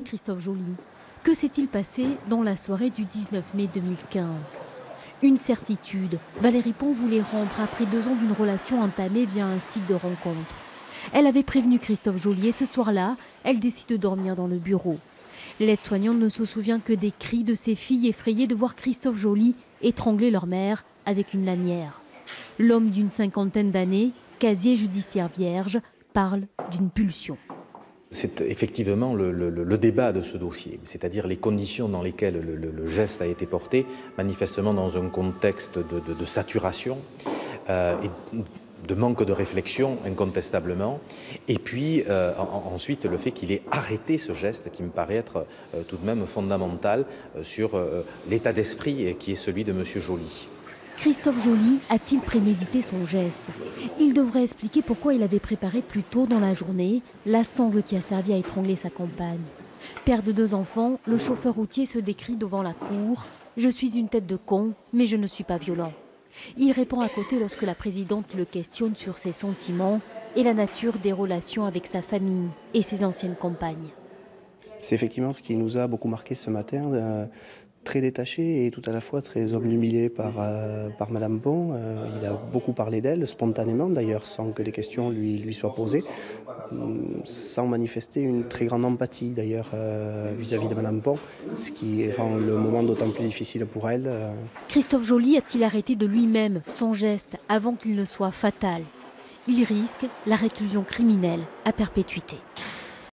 Christophe Joly. Que s'est-il passé dans la soirée du 19 mai 2015? Une certitude, Valérie Pon voulait rompre après 2 ans d'une relation entamée via un site de rencontre. Elle avait prévenu Christophe Joly et ce soir-là, elle décide de dormir dans le bureau. L'aide-soignante ne se souvient que des cris de ses filles effrayées de voir Christophe Joly étrangler leur mère avec une lanière. L'homme d'une 50aine d'années, casier judiciaire vierge, parle d'une pulsion. C'est effectivement le débat de ce dossier, c'est-à-dire les conditions dans lesquelles le geste a été porté, manifestement dans un contexte de saturation et de manque de réflexion, incontestablement, et puis ensuite le fait qu'il ait arrêté ce geste qui me paraît être tout de même fondamental sur l'état d'esprit qui est celui de M. Joly. Christophe Joly a-t-il prémédité son geste? Il devrait expliquer pourquoi il avait préparé plus tôt dans la journée la sangle qui a servi à étrangler sa compagne. Père de 2 enfants, le chauffeur routier se décrit devant la cour « Je suis une tête de con, mais je ne suis pas violent ». Il répond à côté lorsque la présidente le questionne sur ses sentiments et la nature des relations avec sa famille et ses anciennes compagnes. C'est effectivement ce qui nous a beaucoup marqué ce matin. Très détaché et tout à la fois très obnubilé par Madame Pon. Il a beaucoup parlé d'elle, spontanément d'ailleurs, sans que des questions lui soient posées, sans manifester une très grande empathie d'ailleurs vis-à-vis de Madame Pon, ce qui rend le moment d'autant plus difficile pour elle. Christophe Joly a-t-il arrêté de lui-même son geste avant qu'il ne soit fatal? Il risque la réclusion criminelle à perpétuité.